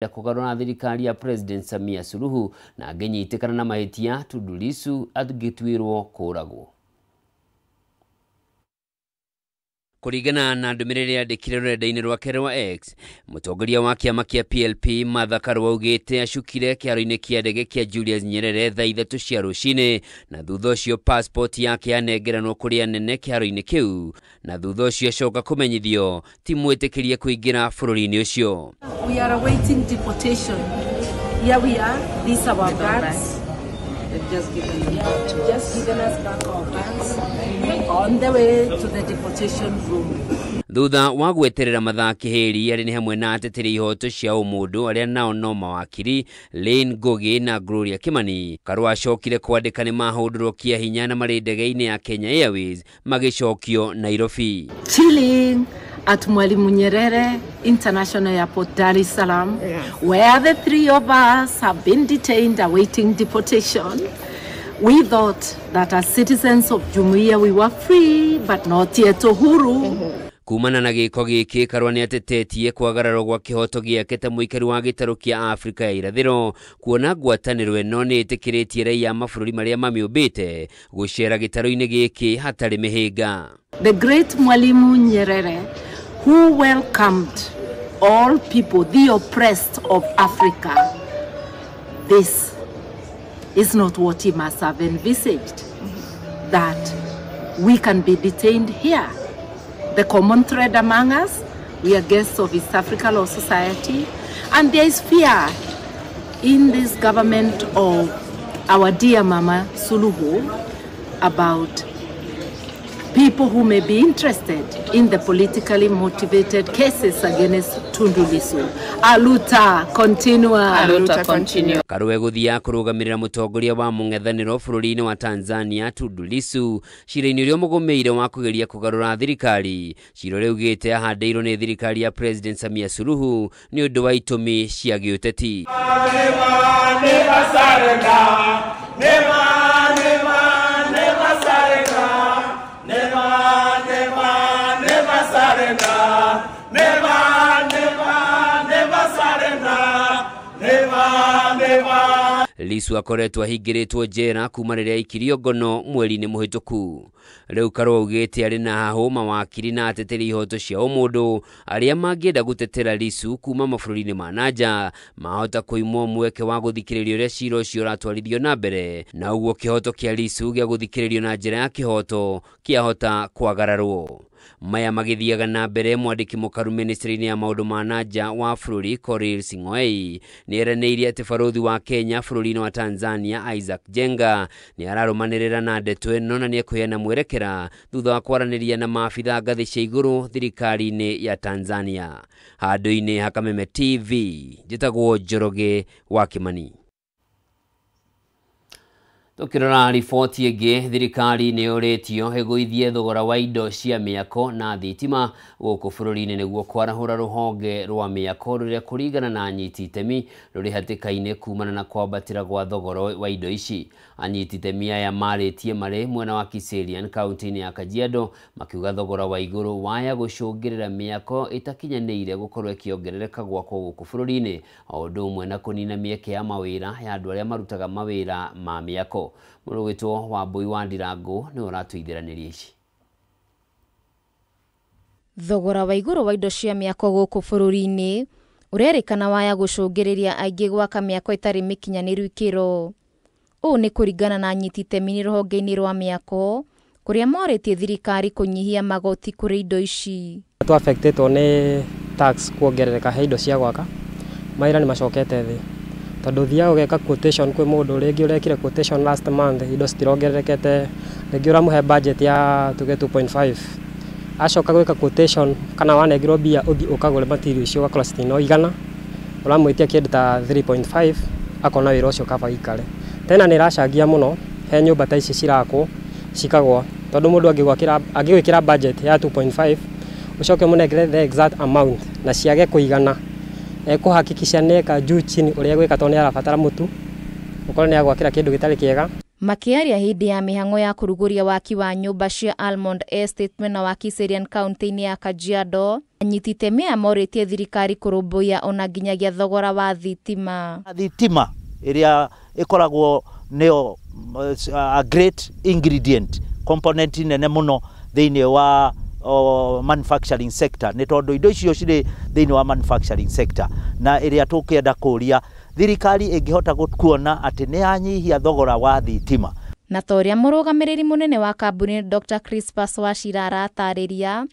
ya kugarura thirikari ya President Samia Suluhu na ngenyitikana na mahitia Tundu Lissu agituirwo kuragwo. Kuringana na ndumiriri yandikire rurenda-ini rwake rwa X, mutongoria wa kiama kia PLP Martha Karua augite acukire kiaro-ini kia ndege kia Julius Nyerere thaa 3 cia rucini na thutha ucio passport yake yanengeranwo kuri anene kiaro-ini kiu na thutha ucio acoka kumenyithio ti mwitikirie kuingira bururi-ini ucio. We are awaiting deportation. Here we are. These are our bags. They've just given us back our bags on the way to the deportation room. Thutha wa gweterera mathaa kihiri ari ni hamwe na ateteri ihoto cia umundu aria nao no mawakiri Lane Ngugi na Gloria Kimani. Karua acokire kwandika ni mahundurwo kia hinya na mari ndege-ini ya Kenya Airways magicokio Nairobi. Chilling at Mwalimu Nyerere International Airport, Dar es Salaam, where the three of us have been detained awaiting deportation. We thought that as citizens of Jumuiya we were free, but not yet uhuru. Kumana na giko giki Karua ni atetetie kwagararwo gwa kihoto giake ta muikari wa gitaro kia Afrika ya irathiro kuona ngwataniro eno ni itikiritie raia mabũrũri maria mamiumbite gucera gitaro-ini giki hatari mihinga. The great Mwalimu Nyerere, who welcomed all people, the oppressed of Africa, this is not what he must have envisaged, that we can be detained here. The common thread among us, we are guests of East Africa Law Society, and there is fear in this government of our dear Mama Suluhu about people who may be interested in the politically motivated cases against Tundu Lissu. Aluta continua. Aluta continue. Karua guthia kurugamirira mutongoria wa mung'ethaniro bururi-ini wa Tanzania Tundu Lissu cira-ini uria mugumeire wa kugeria kugarura thirikari. Cira riu gite ahandeirwo ni thirikari ya President Samia Suluhu ni undu wa itumi cia giuteti. Lissu akoretwo ahingiritwo njera kuma riria aikirio ngono mweri-ini muhituku. Riu Karua ugite ari na hahu mawakiri na ateteri ihoto cia umundu aria mangienda gutetera Lissu kuma mabũrũri-ini ma nanja mahota kuimwo mweke wa guthikiririo ria cira ucio uratwarithio na mbere na uguo kihoto kia Lissu gia guthikiririo na njira ya kihoto kiahota kwagararwo. Maya magithiaga na mbere mwandiki mukaru ministry-ini ya maundu ma nanja wa bururi Korir Sing'oei ni eraneirie ati baruthi wa Kenya bururi-ini wa Tanzania Isaac Jenga ni ararumanirira na ndeto eno na ni ekuheana mwerekera thutha wa kwaraniria na maabitha ngathi cia iguru thirikari-ini ya Tanzania. Handu-ini ha Kameme TV njitagwo Njoroge wa Kimani. Tukirora riboti ingi thirikari ni uretio heguithie thogora wa indo cia miako na thitima guku bururi-ini niguo kwarahura ruhonge rwa miako ruria kuringana na anyiti itemi ruri hatikaine kumana na kwambatira gwa thogora wa indo ici. Anyiti itemi aya maritie mari mwena wa Kiserian kaunti-ini ya Kajiado makiuga thogora wa iguru waya gucungirira miako itakinyanĩire gukorwo ikiongerereka gwakwo guku bururi-ini o undu umwe na kunina mieke ya mawira ya andu aria marutaga mawira ma miako. Murugitwo wa Mbui wa Ndirangu ni uratuithiraniria ici. Thogora wa iguru wa indo cia miako guku bururi-ini urerikana waya gucungiriria aingi gwaka miako itari mikinyaniru ikiro. Uu ni kuringana na anyiti itemi ruhonge-ini rwa miako kuria moritie thirikari kunyihia magoti kuri indo ici. Tu affected one tax kuongerereka he indo cia gwaka maira ni macokete thi tondu thia ugeka quotation kwi mundu ringi urekire quotation last month indo citirongererekete ringi uramuhe budget ya tuge 2.5 acoka gwika quotation kana wanegirwo bia uthi ukagure material icio ugakora citinoigana uramwitia kindu ta 3.5 akona wira ucio kaba ikare tena ni racagia muno he nyumba ta ici cirakwo cikagwa tondu mundu angigwikira budget ya 2.5 ucoke munegere the exact amount na ciage kuigana kuhakikisha neka juu chini uria gwika tone arabatara mutu ukore ni agwakira kindu gitari kiega. Makiaria hindi ya mihango ya kuruguria waki wa nyumba cia Almond Estate mwena wa Kiserian kaunti-ini ya Kajiado anyiti itemi aya morĩtie thirikari kũrũmbũiya ona nginyagia thogora wa thitima. Thitima ĩrĩa ĩkoragwo nĩyo a great ingredient component nene mũno thĩinĩ wa manufacturing sector, nĩ tondũ indo icio cirĩ thĩinĩ wa manufacturing sector na ĩrĩa tũkĩenda kũria thirikari ĩngĩhota kuona atĩ nĩ yanyihia thogora wa thitima. Na toria mũrũgamĩrĩri mũnene wa kambuni Dr. Crispus Wachira aratarĩria,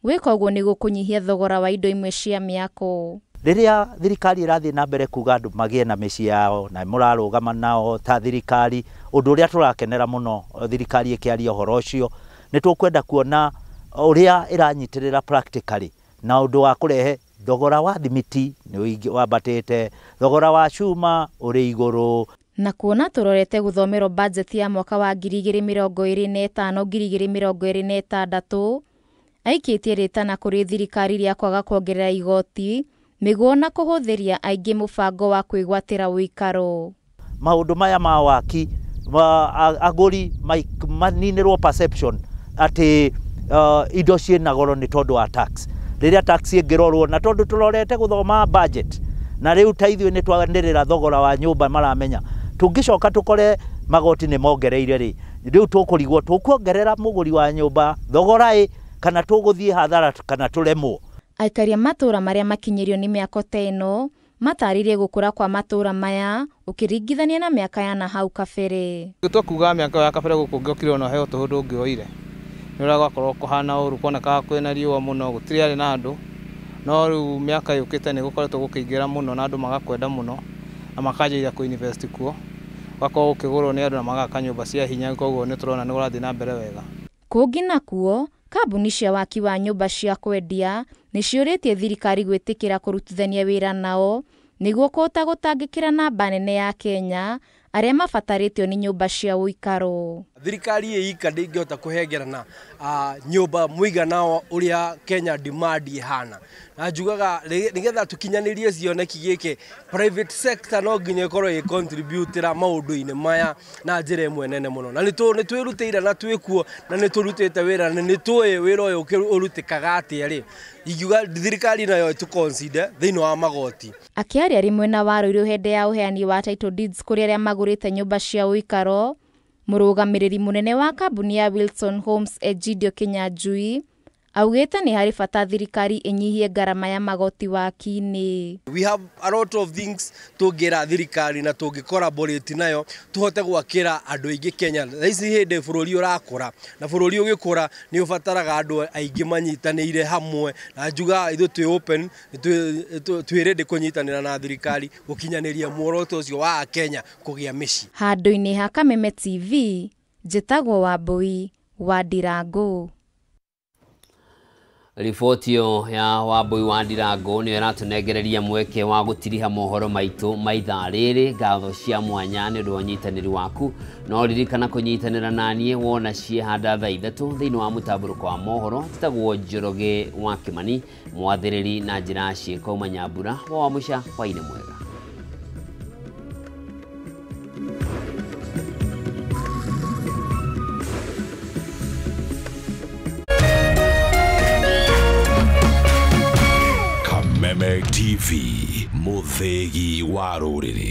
gwĩka ũguo nĩ gũkũnyihia thogora wa indo imwe cia mĩako. Rĩrĩa thirikari ĩrathiĩ na mbere kuga andũ magĩe na mĩciĩ yao na mũrarũgama nao ta thirikari, ũndũ ũrĩa tũrakenera mũno thirikari ĩkĩaria ũhoro ũcio, nĩ tũkwenda kuona ũrĩa ĩranyitĩrĩra practically na ũndũ wa kũrehe thogora wa thimiti nĩ wambatĩte, thogora wa cuma ũrĩ igũrũ. Na kuona tũrorete gũthomerwo budget ya mwaka wa 2025-2026, aikĩtie rĩtana kũrĩ thirikari rĩa kwaga kuongerera igoti nĩguo na kũhũthĩria aingĩ mũbango wa kwĩgwatĩra ũikaro. Maũndũ maya ma waki agũri maninĩrwo perception atĩ indo ciĩna goro nĩ tondũ wa tax. Rĩrĩa tax ĩngĩrorwo na tondũ tũrorete gũthoma budget na rĩu ta ithuĩ nĩ twanĩrĩra thogora wa nyũmba maramenya, tũngĩcoka tũkore magoti nĩ mongereire rĩ, rĩu tũkũrigwo tũkuongerera mũgũri wa nyũmba thogora kana tũgũthiĩ hathara kana tũremwo. Aikaria matũra marĩa makinyĩrio nĩ mĩako ta ĩno matarĩrie gũkũra kwa matũra maya ũkĩringithania na mĩaka ya na hau kabere. Gĩtua kuga mĩaka ya kabere gũkũ ngĩokire ona heo tũhũndũ ũngĩoire nĩ ũrĩa gwakorwo kũhana ũru, kuonekaga kwĩna riũa mũno, gũtirĩ arĩ na andũ, no rĩu mĩaka yũkĩte nĩ gũkoretwo gũkĩingĩra mũno na andũ magakwenda mũno na makanjĩrĩria kũ-invest kuo, gwakorwo gũkĩgũrwo nĩ andũ na magaka nyũmba cia hinya, koguo nĩ tũrona nĩ gũrathiĩ na mbere wega. Kũngĩ nakuo, kambuni cia waki wa nyũmba cia kwendia nĩ ciũrĩtie thirikari gwĩtĩkĩra kũrutithania wĩra nao nĩguo kũhota gũtangĩkĩra namba nene ya Kenya arĩa mabatarĩtio nĩ nyũmba cia ũikaro. Thirikari ĩika ndĩngĩhota kũhengerana nyũmba mũigana ũrĩa Kenya demand ihana. Na njugaga nĩgetha tũkinyanĩrie cioneki gĩkĩ, private sector no nginya ĩkorwo ĩcontributĩra maũndũ-inĩ maya na njĩra ĩmwe nene mũno. Na nĩ twĩrutĩire na twĩkuo na nĩ tũrutĩte wĩra na nĩ tũĩ wĩra ũyũ ũrutĩkaga atĩa rĩ. Ingiuga thirikari nayo tũconsider thĩinĩ wa magoti. Akĩaria rĩmwe na Waruiru hĩndĩ ya ũheani wa title deeds kũrĩ arĩa magũrĩte nyũmba cia ũikaro, mũrũgamĩrĩri mũnene wa kambuni ya Wilson Homes Egidio Kinyanjui augĩte nĩ harĩ bata thirikari ĩnyihie ngarama ya magoti waki-inĩ. We have a lot of things tũngĩra thirikari na tũngĩ-collaborate nayo tũhote gwakĩra andũ aingĩ Kenya. Ici hĩndĩ bũrũri ũrakũra na bũrũri ũgĩkũra nĩ ũbataraga andũ aingĩ manyitanĩire hamwe, na njuga ithuĩ twĩ open twĩ ready kũnyitanĩra na thirikari gũkinyanĩria muoroto ũcio wa Kenya kũgĩa mĩciĩ. Handũ-inĩ ha Kameme TV, njĩtagwo Wambui wa Ndirango. Riboti ya Wambui wa Ndirango nĩ ĩratũnengereria mweke wa gũtiriha mohoro maitũ ma ithaa rĩrĩ. Ngatho cia mwanya nĩ ũndũ wa ũnyitanĩri waku, no ririkana kũnyitanĩra naniĩ wona ciehanda thaa ithatũ thĩinĩ wa mũtambũrũko wa mohoro. Njĩtagwo Njoroge wa Kĩmani, mwathĩrĩri na njĩra ciĩko Manyambura wa mũica hwainĩ mwega. Kameme TV, mũthegi wa rũrĩrĩ.